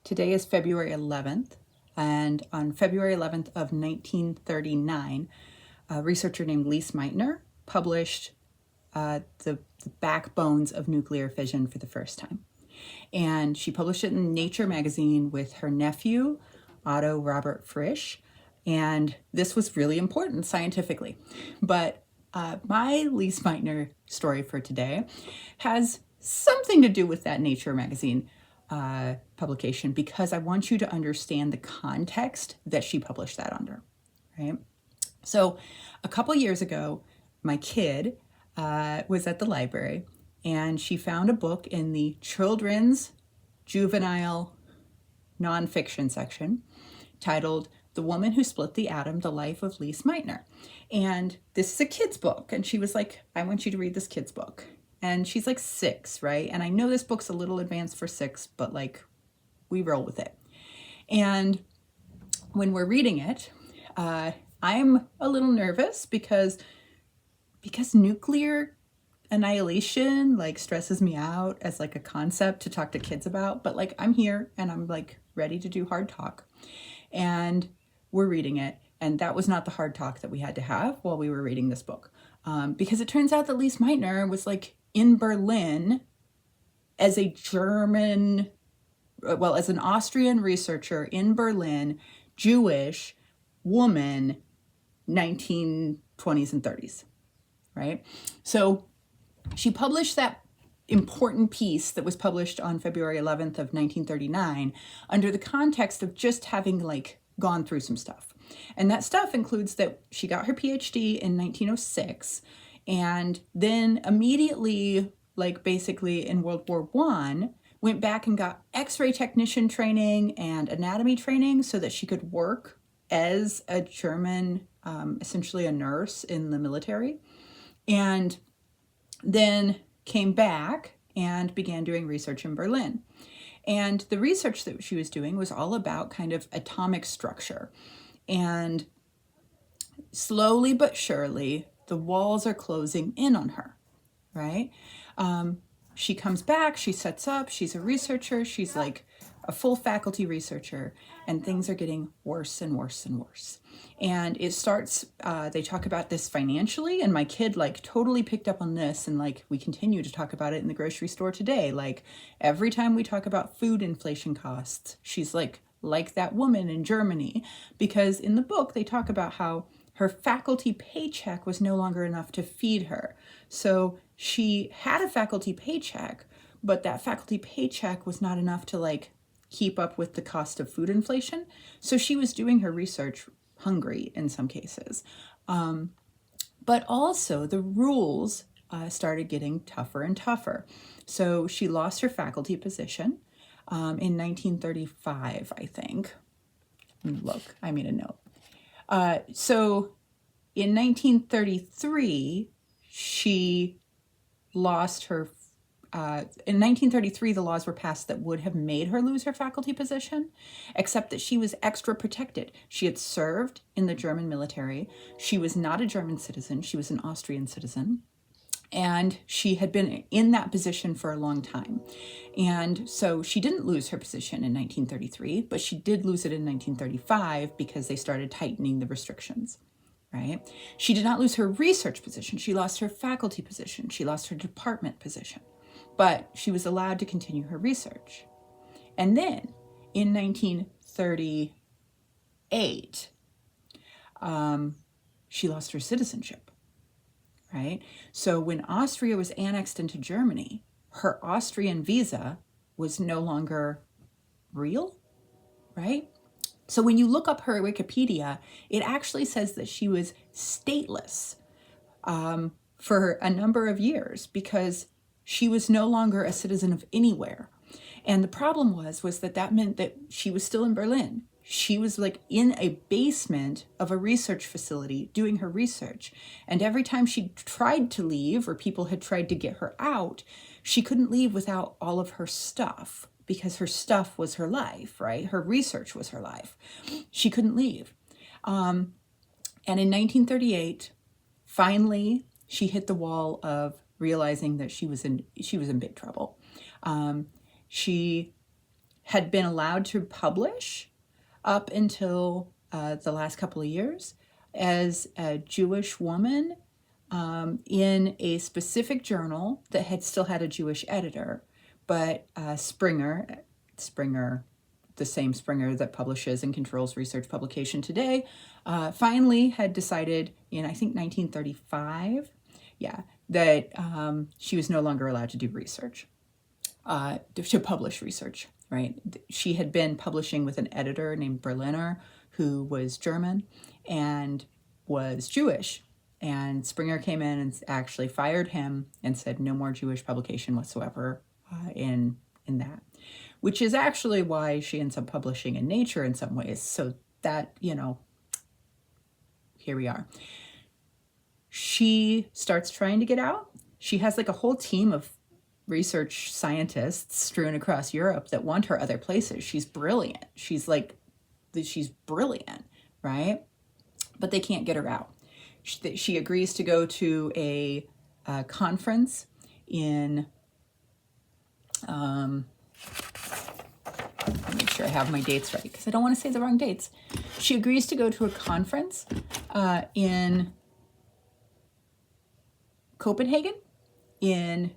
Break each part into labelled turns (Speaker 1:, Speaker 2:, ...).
Speaker 1: Today is February 11th, and on February 11th of 1939, a researcher named Lise Meitner published the backbones of nuclear fission for the first time. And she published it in Nature magazine with her nephew, Otto Robert Frisch, and this was really important scientifically. But my Lise Meitner story for today has something to do with that Nature magazine publication, because I want you to understand the context that she published that under, right? So a couple years ago, my kid was at the library, and she found a book in the children's juvenile nonfiction section titled "The Woman Who Split the Atom, The Life of Lise Meitner." And this is a kid's book. And she was like, "I want you to read this kid's book." And she's like 6, right? And I know this book's a little advanced for 6, but like, we roll with it. And when we're reading it, I'm a little nervous because nuclear annihilation like stresses me out as like a concept to talk to kids about. But like, I'm here and I'm like ready to do hard talk. And we're reading it. And that was not the hard talk that we had to have while we were reading this book. Because it turns out that Lise Meitner was like in Berlin as a as an Austrian researcher in Berlin, Jewish woman, 1920s and 30s, right? So she published that important piece that was published on February 11th of 1939 under the context of just having like gone through some stuff. And that stuff includes that she got her PhD in 1906, and then immediately, like basically in World War I, went back and got X-ray technician training and anatomy training so that she could work as a German, essentially a nurse in the military, and then came back and began doing research in Berlin. And the research that she was doing was all about kind of atomic structure. And slowly but surely, the walls are closing in on her, right? She comes back, she sets up, she's a researcher, she's like a full faculty researcher, and things are getting worse and worse and worse. And it starts, they talk about this financially, and my kid like totally picked up on this, and like we continue to talk about it in the grocery store today. Like every time we talk about food inflation costs, she's like that woman in Germany, because in the book they talk about how her faculty paycheck was no longer enough to feed her. So she had a faculty paycheck, but that faculty paycheck was not enough to like keep up with the cost of food inflation. So she was doing her research hungry in some cases. But also the rules started getting tougher and tougher. So she lost her faculty position in 1935, I think. Look, I made a note. So in 1933, she lost her, in 1933, the laws were passed that would have made her lose her faculty position, except that she was extra protected. She had served in the German military. She was not a German citizen. She was an Austrian citizen. And she had been in that position for a long time. And so she didn't lose her position in 1933, but she did lose it in 1935 because they started tightening the restrictions, right? She did not lose her research position. She lost her faculty position. She lost her department position, but she was allowed to continue her research. And then in 1938, she lost her citizenship. Right? So when Austria was annexed into Germany, her Austrian visa was no longer real, right? So when you look up her Wikipedia, it actually says that she was stateless for a number of years because she was no longer a citizen of anywhere. And the problem was that meant that she was still in Berlin. She was like in a basement of a research facility doing her research. And every time she tried to leave, or people had tried to get her out, she couldn't leave without all of her stuff, because her stuff was her life, right? Her research was her life. She couldn't leave. And in 1938, finally, she hit the wall of realizing that she was in big trouble. She had been allowed to publish up until the last couple of years as a Jewish woman in a specific journal that had still had a Jewish editor, but Springer, the same Springer that publishes and controls research publication today, finally had decided in, I think, 1935, that she was no longer allowed to do research, to publish research, right? She had been publishing with an editor named Berliner, who was German and was Jewish. And Springer came in and actually fired him and said no more Jewish publication whatsoever in that, which is actually why she ends up publishing in Nature in some ways. So that, here we are. She starts trying to get out. She has like a whole team of research scientists strewn across Europe that want her other places. She's brilliant. She's brilliant, right? But they can't get her out. She agrees to go to a conference in, let me make sure I have my dates right because I don't want to say the wrong dates. She agrees to go to a conference in Copenhagen in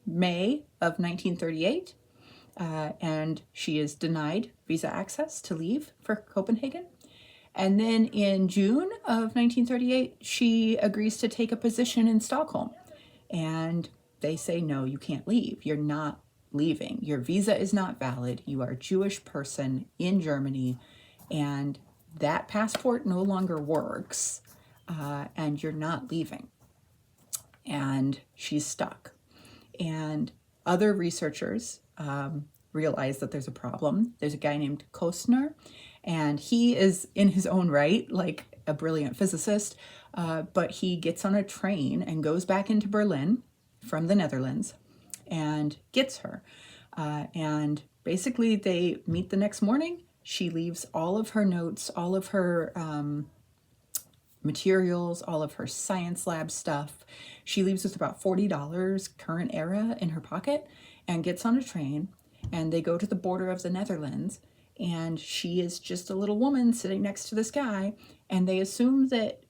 Speaker 1: May of 1938, and she is denied visa access to leave for Copenhagen. And then in June of 1938, she agrees to take a position in Stockholm. And they say, no, you can't leave. You're not leaving. Your visa is not valid. You are a Jewish person in Germany, and that passport no longer works, and you're not leaving. And she's stuck. And other researchers realize that there's a problem. There's a guy named Kostner, and he is in his own right like a brilliant physicist, but he gets on a train and goes back into Berlin from the Netherlands and gets her. And basically they meet the next morning. She leaves all of her notes, all of her materials, all of her science lab stuff. She leaves with about $40 current era in her pocket and gets on a train, and they go to the border of the Netherlands, and she is just a little woman sitting next to this guy, and they assume that,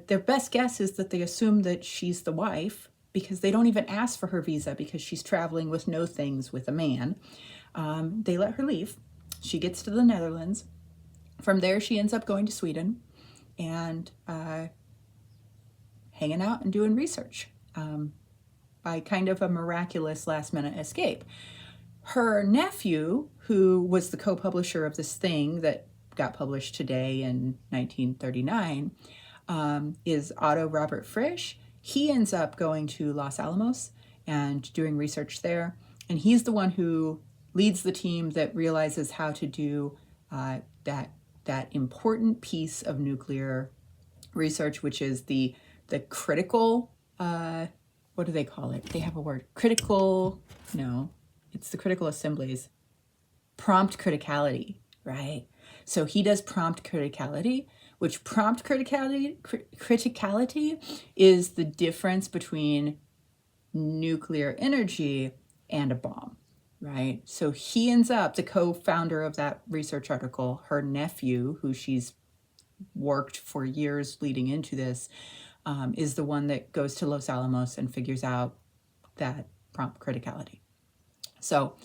Speaker 1: their best guess is that they assume that she's the wife because they don't even ask for her visa because she's traveling with no things with a man. They let her leave. She gets to the Netherlands. From there, she ends up going to Sweden and hanging out and doing research by kind of a miraculous last-minute escape. Her nephew, who was the co-publisher of this thing that got published today in 1939, is Otto Robert Frisch. He ends up going to Los Alamos and doing research there. And he's the one who leads the team that realizes how to do that important piece of nuclear research, which is the critical, what do they call it? They have a word. It's the critical assemblies. Prompt criticality, right? So he does prompt criticality, which prompt criticality is the difference between nuclear energy and a bomb, right? So he ends up, the co-founder of that research article, her nephew, who she's worked for years leading into this, is the one that goes to Los Alamos and figures out that prompt criticality. So,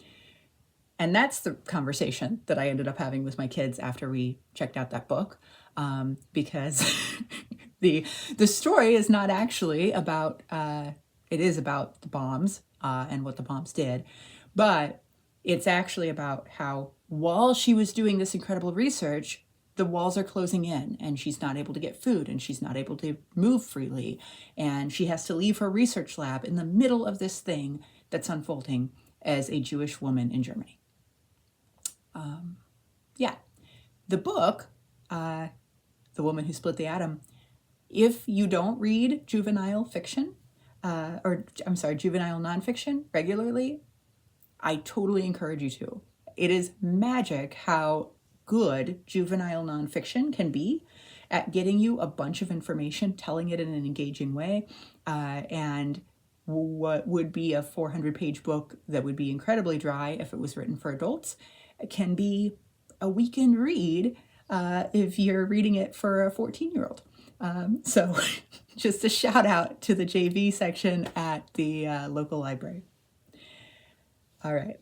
Speaker 1: and that's the conversation that I ended up having with my kids after we checked out that book, because the story is not actually about, it is about the bombs and what the bombs did, but it's actually about how while she was doing this incredible research, the walls are closing in and she's not able to get food and she's not able to move freely. And she has to leave her research lab in the middle of this thing that's unfolding as a Jewish woman in Germany. The book, The Woman Who Split the Atom, if you don't read juvenile fiction, juvenile nonfiction regularly, I totally encourage you to. It is magic how good juvenile nonfiction can be at getting you a bunch of information, telling it in an engaging way, and what would be a 400-page book that would be incredibly dry if it was written for adults can be a weekend read if you're reading it for a 14-year-old. So just a shout out to the JV section at the local library. All right.